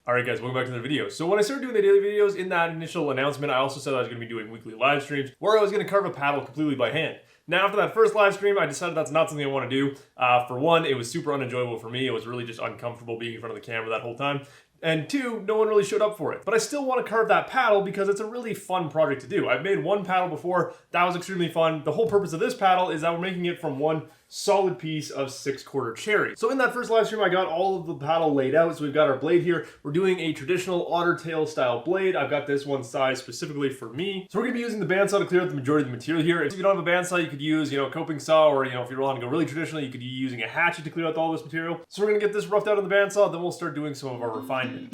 Alright guys, welcome back to the video. So when I started doing the daily videos, in that initial announcement, I also said I was going to be doing weekly live streams where I was going to carve a paddle completely by hand. Now after that first live stream, I decided that's not something I want to do. For one, it was super unenjoyable for me. It was really just uncomfortable being in front of the camera that whole time. And two, no one really showed up for it. But I still want to carve that paddle because it's a really fun project to do. I've made one paddle before, that was extremely fun. The whole purpose of this paddle is that we're making it from one solid piece of 6/4 cherry. So in that first live stream, I got all of the paddle laid out. So we've got our blade here. We're doing a traditional otter tail style blade. I've got this one size specifically for me. So we're gonna be using the bandsaw to clear out the majority of the material here. If you don't have a bandsaw, you could use, a coping saw, or if you want to go really traditional, you could be using a hatchet to clear out all this material. So we're gonna get this roughed out on the bandsaw, then we'll start doing some of our refinement.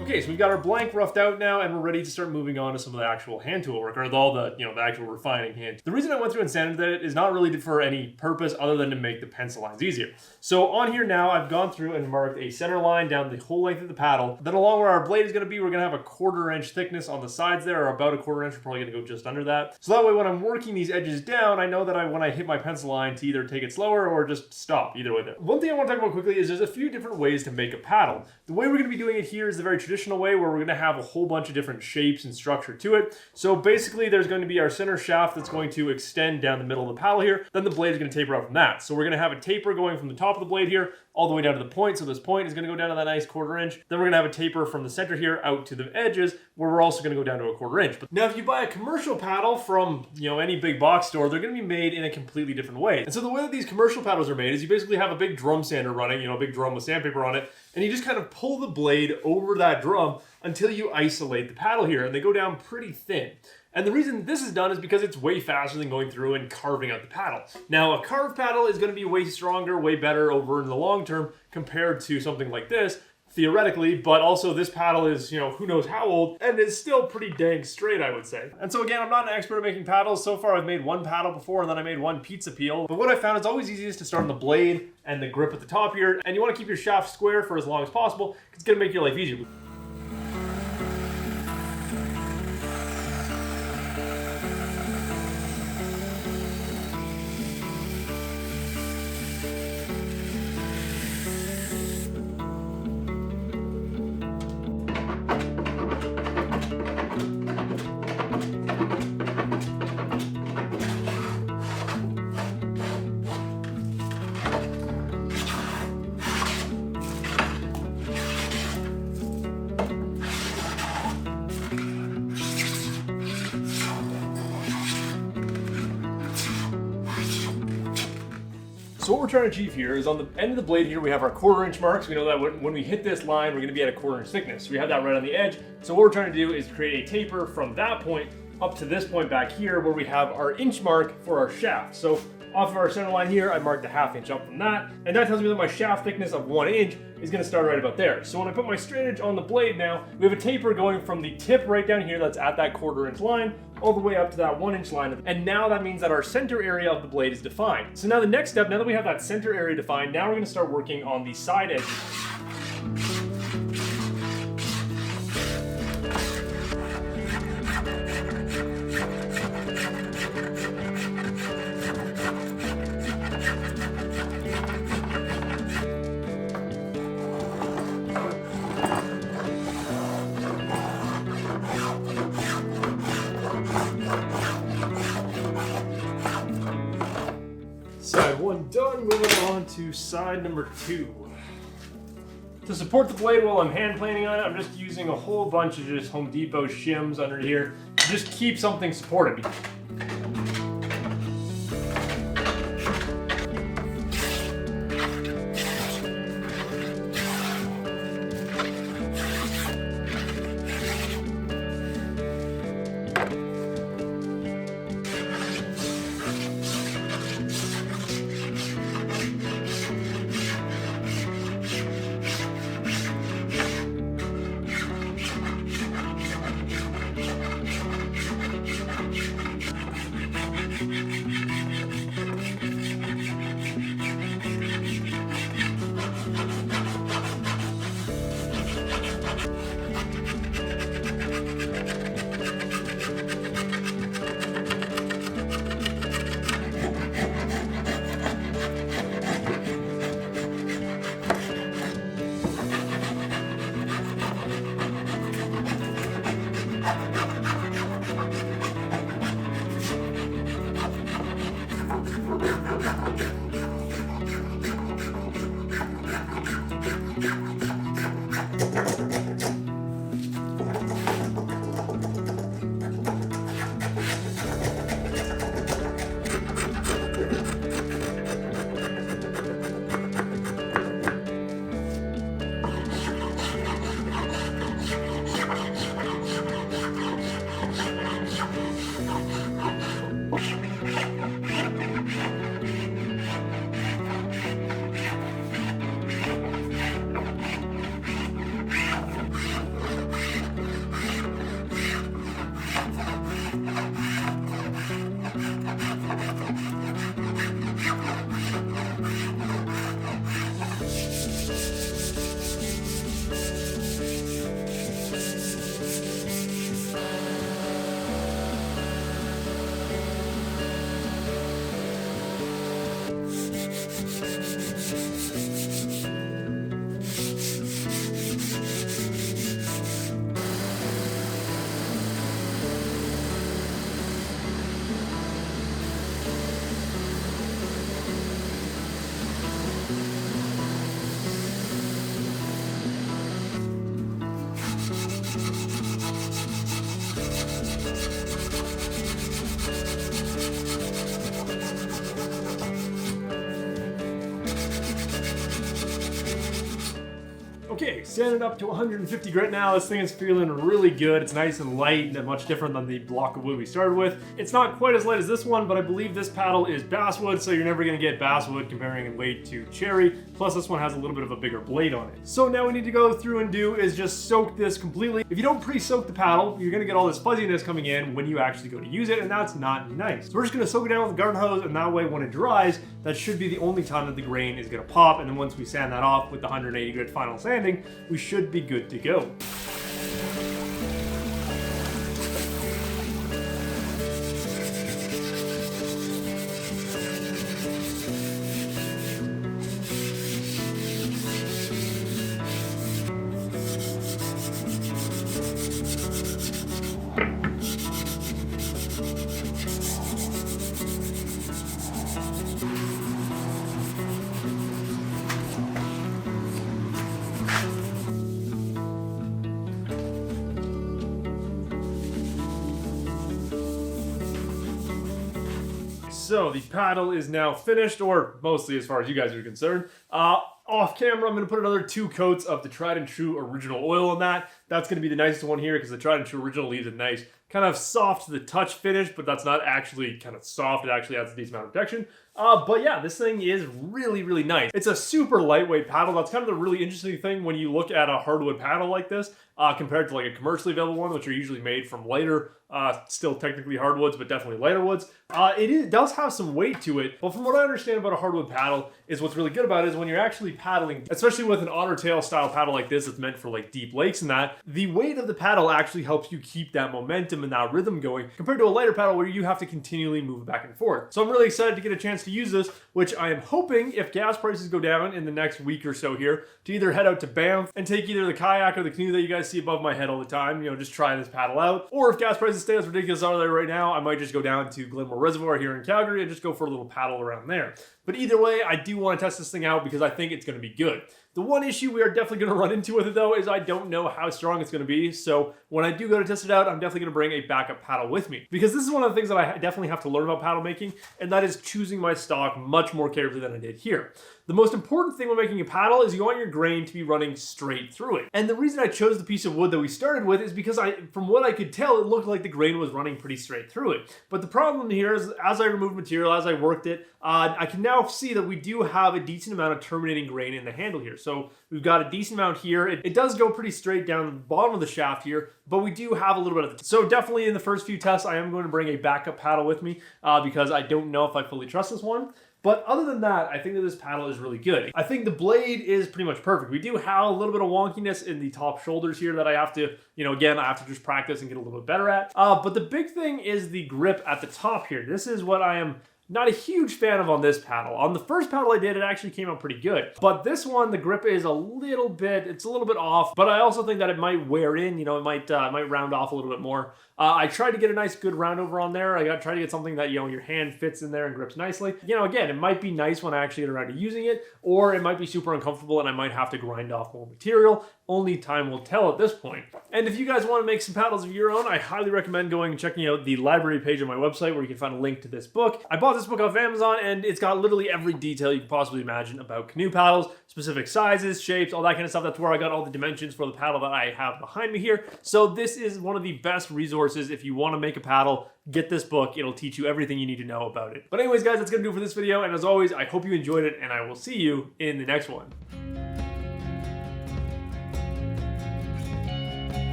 Okay, so we've got our blank roughed out now, and we're ready to start moving on to some of the actual hand tool work, or all the, the actual refining hand. The reason I went through and sanded it is not really for any purpose other than to make the pencil lines easier. So on here now, I've gone through and marked a center line down the whole length of the paddle. Then along where our blade is going to be, we're going to have a 1/4 inch thickness on the sides there, or about a 1/4 inch. We're probably going to go just under that. So that way when I'm working these edges down, I know that when I hit my pencil line to either take it slower or just stop, either way there. One thing I want to talk about quickly is there's a few different ways to make a paddle. The way we're going to be doing it here is the very traditional way, where we're going to have a whole bunch of different shapes and structure to it. So basically there's going to be our center shaft that's going to extend down the middle of the paddle here. Then the blade is going to taper out from that. So we're going to have a taper going from the top of the blade here all the way down to the point. So this point is going to go down to that nice 1/4 inch. Then we're going to have a taper from the center here out to the edges, where we're also going to go down to a 1/4 inch. But now if you buy a commercial paddle from any big box store, they're going to be made in a completely different way. And so the way that these commercial paddles are made is you basically have a big drum sander running, a big drum with sandpaper on it, and you just kind of pull the blade over that drum until you isolate the paddle here, and they go down pretty thin. And the reason this is done is because it's way faster than going through and carving out the paddle. Now, a carved paddle is going to be way stronger, way better over in the long term compared to something like this, theoretically, but also this paddle is, who knows how old, and is still pretty dang straight, I would say. And so again, I'm not an expert at making paddles. So far, I've made one paddle before, and then I made one pizza peel. But what I found is always easiest to start on the blade and the grip at the top here, and you want to keep your shaft square for as long as possible, because it's going to make your life easier. So what we're trying to achieve here is on the end of the blade here, we have our 1/4 inch marks. We know that when we hit this line, we're going to be at a 1/4 inch thickness. So we have that right on the edge. So what we're trying to do is create a taper from that point up to this point back here, where we have our inch mark for our shaft. So off of our center line here, I marked a 1/2 inch up from that. And that tells me that my shaft thickness of 1 inch is going to start right about there. So when I put my straight edge on the blade now, we have a taper going from the tip right down here that's at that 1/4 inch line all the way up to that 1 inch line. And now that means that our center area of the blade is defined. So now the next step, now that we have that center area defined, now we're going to start working on the side edges. Side one done, moving on to side number 2. To support the blade while I'm hand planing on it, I'm just using a whole bunch of just Home Depot shims under here to just keep something supported. Okay, sanded up to 150 grit now. This thing is feeling really good. It's nice and light and much different than the block of wood we started with. It's not quite as light as this one, but I believe this paddle is basswood, so you're never gonna get basswood comparing in weight to cherry. Plus this one has a little bit of a bigger blade on it. So now we need to go through and do is just soak this completely. If you don't pre-soak the paddle, you're gonna get all this fuzziness coming in when you actually go to use it, and that's not nice. So we're just gonna soak it down with a garden hose, and that way when it dries, that should be the only time that the grain is gonna pop, and then once we sand that off with the 180 grit final sanding, we should be good to go. So the paddle is now finished, or mostly as far as you guys are concerned. Off camera, I'm going to put another 2 coats of the tried and true original oil on that. That's going to be the nicest one here because the tried and true original leaves a nice kind of soft to the touch finish, but that's not actually kind of soft. It actually adds a decent amount of protection. But yeah, this thing is really, really nice. It's a super lightweight paddle. That's kind of the really interesting thing when you look at a hardwood paddle like this compared to like a commercially available one, which are usually made from lighter, still technically hardwoods, but definitely lighter woods. It does have some weight to it, but from what I understand about a hardwood paddle is what's really good about it is when you're actually paddling, especially with an otter tail style paddle like this that's meant for like deep lakes and that, the weight of the paddle actually helps you keep that momentum and that rhythm going compared to a lighter paddle where you have to continually move back and forth. So I'm really excited to get a chance to use this, which I am hoping if gas prices go down in the next week or so here to either head out to Banff and take either the kayak or the canoe that you guys see above my head all the time, you know, just try this paddle out. Or if gas prices stay as ridiculous as they are right now, I might just go down to Glenmore Reservoir here in Calgary and just go for a little paddle around there. But either way, I do want to test this thing out because I think it's going to be good. The one issue we are definitely going to run into with it though is I don't know how strong it's going to be. So when I do go to test it out, I'm definitely going to bring a backup paddle with me, because this is one of the things that I definitely have to learn about paddle making, and that is choosing my stock much more carefully than I did here. The most important thing when making a paddle is you want your grain to be running straight through it. And the reason I chose the piece of wood that we started with is because from what I could tell, it looked like the grain was running pretty straight through it. But the problem here is, as I removed material, as I worked it, I can now see that we do have a decent amount of terminating grain in the handle here. So we've got a decent amount here. It does go pretty straight down the bottom of the shaft here, but we do have a little bit of it. So definitely in the first few tests, I am going to bring a backup paddle with me because I don't know if I fully trust this one. But other than that, I think that this paddle is really good. I think the blade is pretty much perfect. We do have a little bit of wonkiness in the top shoulders here that I have to, again, I have to just practice and get a little bit better at. But the big thing is the grip at the top here. This is what I am not a huge fan of on this paddle. On the first paddle I did, it actually came out pretty good. But this one, the grip is a little bit off, but I also think that it might wear in, it might round off a little bit more. I tried to get a nice good round over on there. I tried to get something that, your hand fits in there and grips nicely. Again, it might be nice when I actually get around to using it, or it might be super uncomfortable and I might have to grind off more material. Only time will tell at this point. And if you guys want to make some paddles of your own, I highly recommend going and checking out the library page on my website where you can find a link to this book. I bought this book off Amazon and it's got literally every detail you can possibly imagine about canoe paddles, specific sizes, shapes, all that kind of stuff. That's where I got all the dimensions for the paddle that I have behind me here. So this is one of the best resources if you want to make a paddle. Get this book. It'll teach you everything you need to know about it. But anyways, guys, that's going to do it for this video. And as always, I hope you enjoyed it and I will see you in the next one.